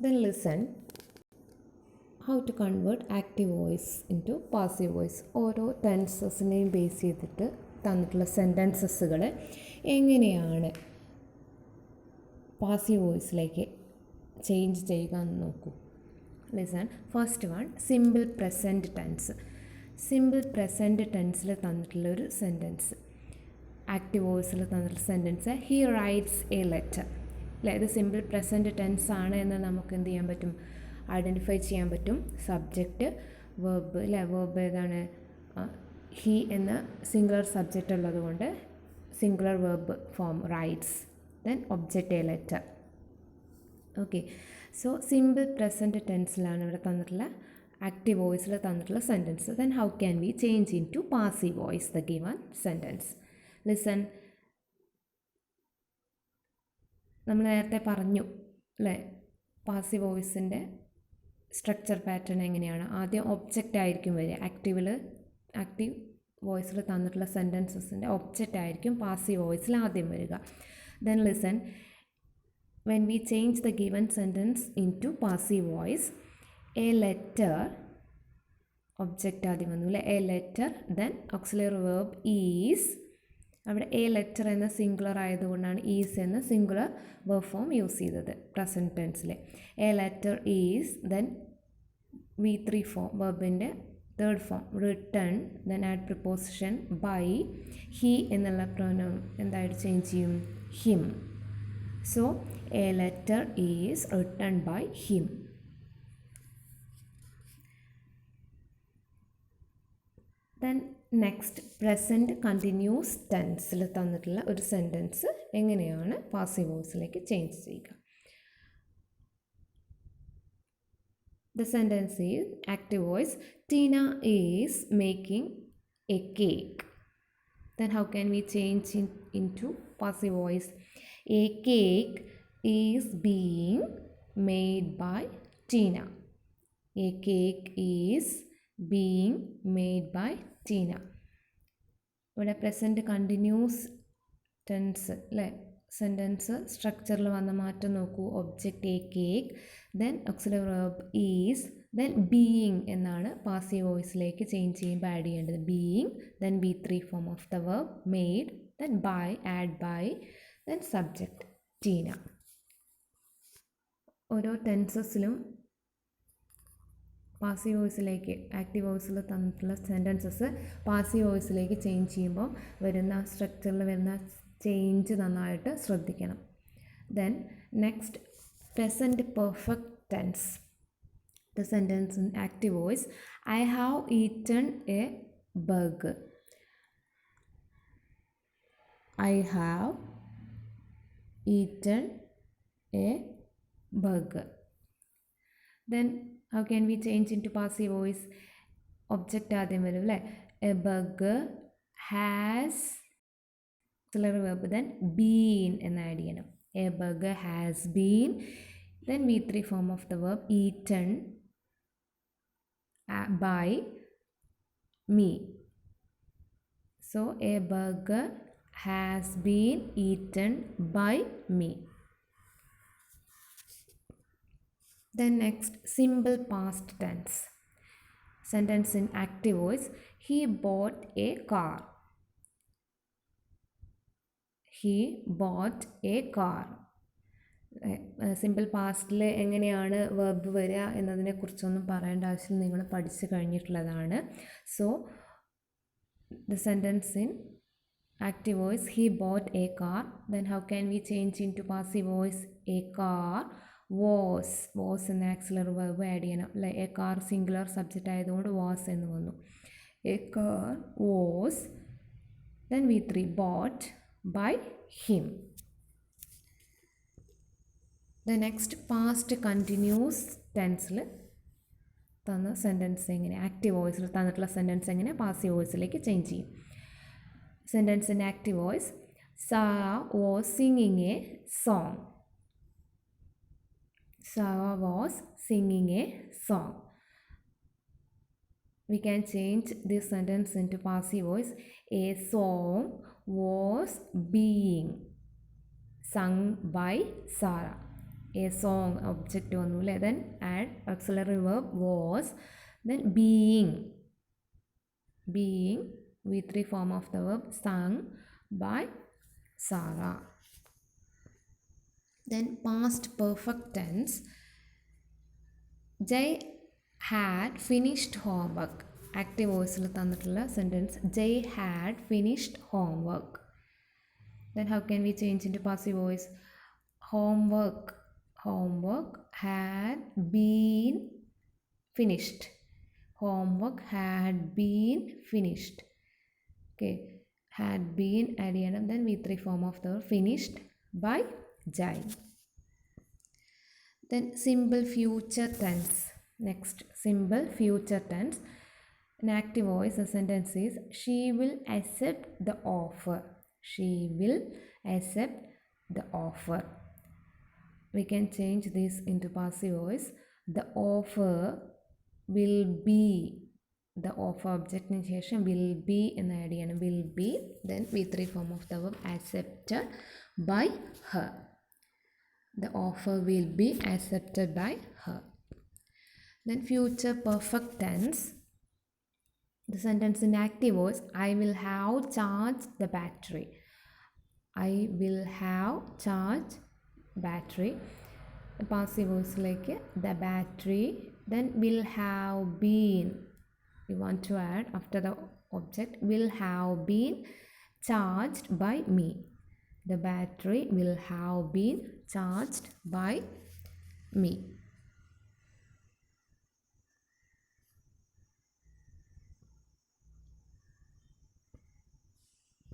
Then listen how to convert active voice into passive voice. ഓരോ ടെൻസസിനെയും base ചെയ്തിട്ട് തന്നിട്ടുള്ള സെൻറ്റൻസസുകൾ എങ്ങനെയാണ് പാസീവ് വോയിസിലേക്ക് ചേഞ്ച് ചെയ്യുക എന്ന് നോക്കൂ. Listen. First one, simple present tense. Simple present ടെൻസിൽ തന്നിട്ടുള്ളൊരു സെൻറ്റൻസ്, ആക്റ്റീവ് വോയിസിൽ തന്നിട്ടുള്ള sentence, he writes a letter. അല്ലേ, ഇത് സിമ്പിൾ പ്രസൻറ്റ് ടെൻസ് ആണ് എന്ന് നമുക്ക് എന്ത് ചെയ്യാൻ പറ്റും, ഐഡൻറ്റിഫൈ ചെയ്യാൻ പറ്റും. Subject, verb. അല്ലേ, വെർബ് ഏതാണ്, ഹി എന്ന സിംഗുലർ സബ്ജക്റ്റ് ഉള്ളത് കൊണ്ട് singular verb form writes. Then object a letter. Okay, so simple present ടെൻസിലാണ് ഇവിടെ തന്നിട്ടുള്ള ആക്റ്റീവ് വോയിസിൽ തന്നിട്ടുള്ള sentence. Then how can we change into passive voice the given sentence. Listen. നമ്മൾ നേരത്തെ പറഞ്ഞു അല്ലേ, പാസീവ് വോയിസിൻ്റെ സ്ട്രക്ചർ പാറ്റേൺ എങ്ങനെയാണ്. ആദ്യം ഒബ്ജക്റ്റ് ആയിരിക്കും വരിക. ആക്റ്റീവ് വോയിസിൽ തന്നിട്ടുള്ള സെൻറ്റൻസസിൻ്റെ ഒബ്ജക്റ്റ് ആയിരിക്കും പാസീവ് വോയിസിൽ ആദ്യം വരിക. Then listen. when we change the given sentence into passive voice, a letter, object ആദ്യം വന്നു അല്ലേ, a letter, then auxiliary verb is. അവിടെ എ ലെറ്റർ എന്ന സിംഗുലർ ആയതുകൊണ്ടാണ് ഈസ് എന്ന സിംഗുലർ വെർബ് ഫോം യൂസ് ചെയ്തത് പ്രസൻറ്റ് ടെൻസിൽ. A letter is, then V3 form, വെർബിൻ്റെ third form written, then add preposition by. He എന്നുള്ള പ്രൊനൗൺ എന്തായിട്ട് ചേഞ്ച് ചെയ്യും, him. So A letter is written by him. Then next, present continuous ടെൻസിൽ തന്നിട്ടുള്ള ഒരു sentence എങ്ങനെയാണ് പാസീവ് വോയിസിലേക്ക് ചേഞ്ച് ചെയ്യുക. The sentence is active voice, Tina is making a cake. Then how can we change into passive voice. A cake is being made by Tina. A cake is being made by Tina. ഇവിടെ present continuous tense അല്ലേ, sentence സ്ട്രക്ചറിൽ വന്ന മാറ്റം നോക്കൂ. Object a cake, then auxiliary verb is, then being എന്നാണ് passive വോയിസിലേക്ക് change ചെയ്യുമ്പോൾ add ചെയ്യേണ്ടത്. Being, then V3 form of the verb made, then by, add by, then subject Tina. ഓരോ ടെൻസസിലും പാസീവ് വോയിസിലേക്ക്, ആക്റ്റീവ് വോയിസിൽ തന്നിട്ടുള്ള സെൻറ്റൻസസ് പാസീവ് വോയിസിലേക്ക് change ചെയ്യുമ്പോൾ വരുന്ന സ്ട്രക്ചറിൽ വരുന്ന ചേഞ്ച് നന്നായിട്ട് ശ്രദ്ധിക്കണം. Then next, present perfect tense. The sentence in active voice, I have eaten a burger. I have eaten a burger. Then how can we change into passive voice? Object ആദ്യം വരും അല്ലേ, A burger has auxiliary verb, then been എന്ന് add ചെയ്യണം. A burger has been, then V3 form of the verb eaten by me. So a burger has been eaten by me. Then next, simple past tense. Sentence in active voice, he bought a car. He bought a car. Simple പാസ്റ്റിൽ എങ്ങനെയാണ് verb വരിക എന്നതിനെ കുറിച്ചൊന്നും പറയേണ്ട ആവശ്യം നിങ്ങൾ പഠിച്ചു കഴിഞ്ഞിട്ടുള്ളതാണ്. So the sentence in active voice, he bought a car. Then how can we change into passive voice, a car was എന്ന ആക്സിലറി വെർബ് ആഡ് ചെയ്യണം അല്ലേ. എ കാർ സിംഗുലർ സബ്ജക്റ്റ് ആയതുകൊണ്ട് വാസ് എന്ന് വന്നു. A car was, then V3 bought by him. The next, past continuous ടെൻസിൽ തന്ന sentence എങ്ങനെ, active വോയിസിൽ തന്നിട്ടുള്ള സെൻറ്റൻസ് എങ്ങനെ പാസീവ് വോയിസിലേക്ക് ചേഞ്ച് ചെയ്യും. Sentence in active voice, Sarah was singing a song. Sarah was singing a song. We can change this sentence into passive voice. A song was being sung by Sarah. a song object ഒന്നുമില്ല. then add auxiliary verb was, then being V3 form of the verb sung by Sarah. then past perfect tense, Jay had finished homework. active voiceൽ തന്നിട്ടുള്ള sentence Jay had finished homework. then how can we change into passive voice? homework had been finished. homework had been finished. okay, had been add ചെയ്യണം. then V3 form of the finished by Jai. then simple future tense. next, simple future tense. in active voice the sentence is she will accept the offer. she will accept the offer. we can change this into passive voice. the offer will be, the offer object in ശേഷം will be എന്ന് add ചെയ്യണം. will be, then V3 form of the verb accepted by her. the offer will be accepted by her. then future perfect tense. the sentence in active voice I will have charged the battery. I will have charged battery. passive voice like the battery, then will have been, you want to add after the object, will have been charged by me. the battery will have been charged by me.